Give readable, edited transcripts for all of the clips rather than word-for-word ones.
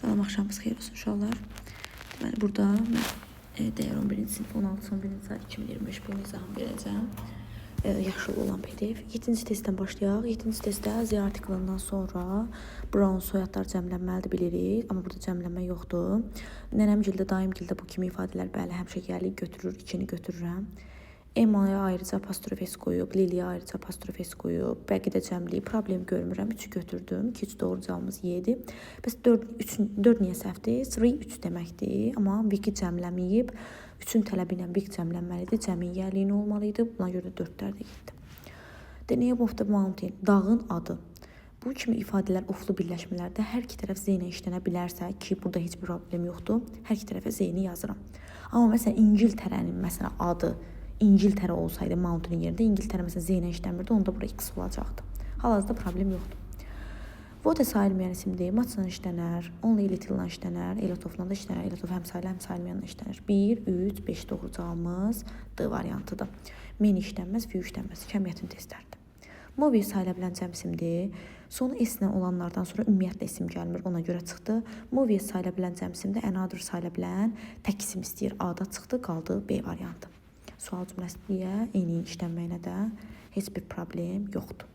Salam, axşamınız xeyir olsun uşaqlar. Deməli, burada mən dəyər 11-ci sinif 16-11-ci say 2025 boyunca izahını verəcəm. Yaşıl olan PDF. 7-ci testdən başlayaq. 7-ci testdə Z artiklından sonra Brown soyadlar cəmlənməlidir bilirik. Amma burada cəmlənmə yoxdur. Nənəmgildə, daimgildə bu kimi ifadələr bəli həmişə gəlir, götürür, içini götürürəm. Emma'ya ayrıca apostrof S qoyub, Lili'yə ayrıca apostrof S qoyub. Bəqi də cəmliyi problem görmürəm. 3'ü götürdüm. 2-3 doğru cavabımız 7. Bəs 4 niyə səhvdir? 3 deməkdir. Amma Viki cəmləməyib. 3'ün tələbi ilə Vik cəmlənməlidir. Cəmin yerliyin olmalıydı. Buna görə də 4'lər də getdi. The name of the mountain. Dağın adı. Bu kimi ifadələr oflu birləşmələrdə hər iki tərəf Z ilə işlənə bilərsə ki, burada heç bir problem yoxdur. Hər iki tərəfə Z-ni yazıram. Amma məsələn İngiltərənin məsələn adı İngiltərə olsaydı mountainin yerində İngiltərə məsələn Z ilə işləmirdi, onda bura X olacaqdı. Hal-hazırda problem yoxdur. Vote sayılmayan isimdir. Matchla işlənər, only little-la işlənər, a lot of-la da işlənər, a lot of həm sayılan, həm sayılmayanla işlənər. 1, 3, 5 doğru cavabımız D variantıdır. Many işlənməz, few işlənməz. Kəmiyyətin testləridir. Movie sayıla bilən cəm isimdir. Sonu S ilə olanlardan sonra ümumiyyətlə isim gəlmir, ona görə çıxdı. Movie sayıla bilən cəm isimdə another sayıla bilən tək isim istəyir. A-da çıxdı, qaldı B variantı. Sual cümləsində eyni işlənməyinə də heç bir problem yoxdur.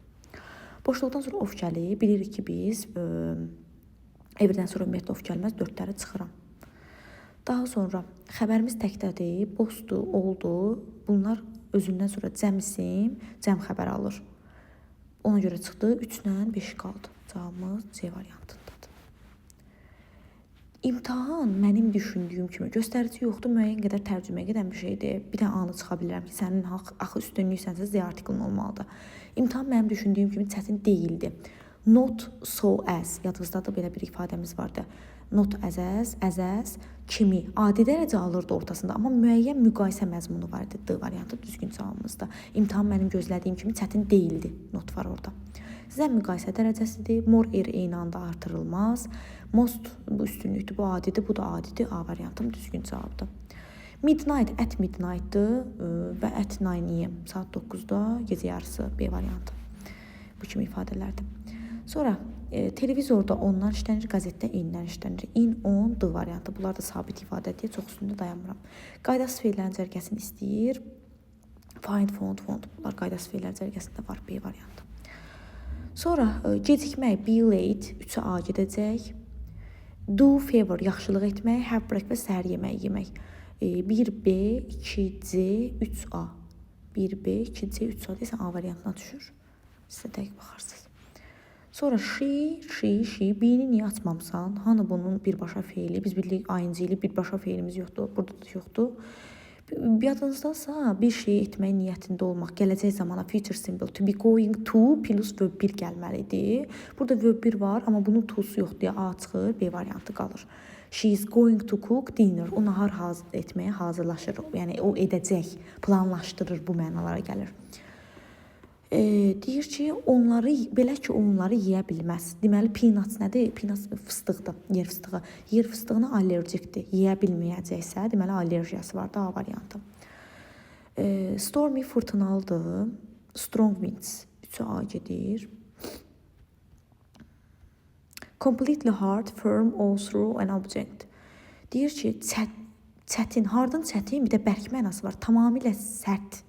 Boşluqdan sonra of gəlir. Bilirik ki, biz evirdən sonra ümumiyyətlə of gəlməz, 4'ləri çıxıram. Daha sonra xəbərimiz təkdədir, boşdur, oldu. Bunlar özündən sonra cəm isim, cəm xəbər alır. Ona görə çıxdı, 3-lə 5 qaldı. Cavabımız C variantındadır. İmtahan mənim düşündüyüm kimi göstərici yoxdur, müəyyən qədər tərcüməyə gedən bir şeydir. Bir də anı çıxa bilərəm ki, sənin axı üstünlüksənsə Z artiklın olmalıdır. İmtahan mənim düşündüyüm kimi çətin deyildi. Not so as, yadınızda da belə bir ifadəmiz vardı. Not as, kimi, adi dərəcə alırdı ortasında, amma müəyyən müqayisə məzmunu var idi. D variantı düzgün cavabımızda. İmtahan mənim gözlədiyim kimi çətin deyildi. Not var orada. Sizə müqayisə dərəcəsidir. More eyni anda artırılmaz. Most bu üstünlükdür, bu adidir, bu da adidir. A variantım düzgün cavabdır. Midnight, at midnight'dır və at 9 saat 9'da gecə yarısı B variantı. Bu kimi ifadələrdir. Sonra televizorda onlar işlənir, qəzetdə inlər işlənir. In, on, D variantı. Bunlar da sabit ifadədir, çox üstündə dayanmıram. Qaydasız fe'llərin cərgəsini istəyir. Find, found. Bunlar qaydasız fe'llər cərgəsində var, B variantı. Sonra gecikmək, be late, 3'ə A gedəcək. Do favor, yaxşılıq etmək, have breakfast, səhər yeməyi yemək. 1B, 2C, 3A. 1B, 2C, 3A desən A variantına düşür. Sizə dəqiq baxarsınız. Sonra she, B-ni niyə açmamısan? Hanı bunun birbaşa feili? Biz bilirik ING ilə birbaşa feilimiz yoxdur. Burada da yoxdur. Yadınızdasa bir şey etmək niyyətində olmaq, gələcək zamana future symbol, to be going to plus verb 1 gəlməlidir. Burada verb 1 var, amma bunun to'su yoxdur. A çıxır, B variantı qalır. She is going to cook dinner. O nahar etməyə hazırlaşır. Yəni o edəcək, planlaşdırır, bu mənalara gəlir. Deyir ki, belə ki, onları yeyə bilməz. Deməli, peanuts nədir? Peanuts fıstıqdır, yer fıstığı. Yer fıstığına allergikdir. Yeyə bilməyəcəksə, deməli, allergiyası var da A variantı. Stormy fırtınalıdır. Strong winds 3'ə A gedir. Completely hard, firm, all through an object. Deyir ki, çətin, hardın çətin, bir də bərk mənası var. Tamamilə sərt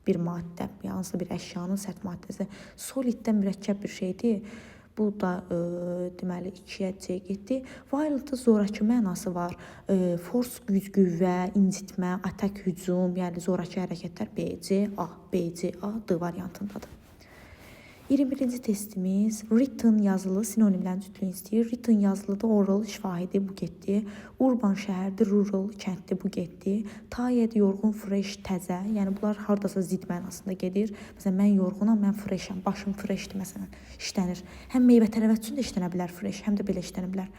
bir maddə, hansısa bir əşyanın sərt maddəsi. Soliddən mürəkkəb bir şeydir. Bu da deməli 2'yə C getdi. Violent'ın zorakı mənası var. Force, güc, qüvvə, incitmə, atak, hücum, yəni zorakı hərəkətlər B, C, A. B, C, A, D variantındadır. 21-ci testimiz written yazılı sinonimlərin cütlüyünü istəyir. Written yazılıdır, oral şvahidi bu getdi. Urban şəhərdir, rural kənddir bu getdi. Tired, yorğun, fresh, təzə. Yəni bunlar hardasa zid mənasında gedir. Məsələn, mən yorğunam, mən freshəm, başım freshdir məsələn, işlənir. Həm meyvə tərəvəz üçün də işlənə bilər fresh, həm də belə işlənə bilər.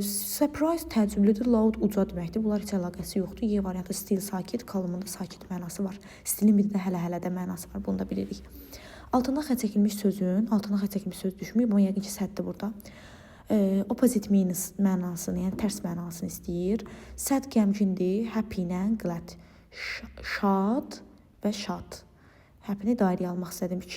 Surprise təəccüblüdür, loud uca deməkdir. Bunlar heç əlaqəsi yoxdur. Y variantı stil sakit, kalımında sakit mənası var. Stilin bir də hələ-hələdə mənası var, bunu da bilirik. Altına xətt çəkilmiş sözün, altına xətt çəkilmiş söz düşməyib, amma yəqin ki, səddir burada. Opposite means mənasını, yəni tərs mənasını istəyir. Sad qəmgindir, happy ilə glad. Şad və şad. Happy-ni dairəyə almaq istədim.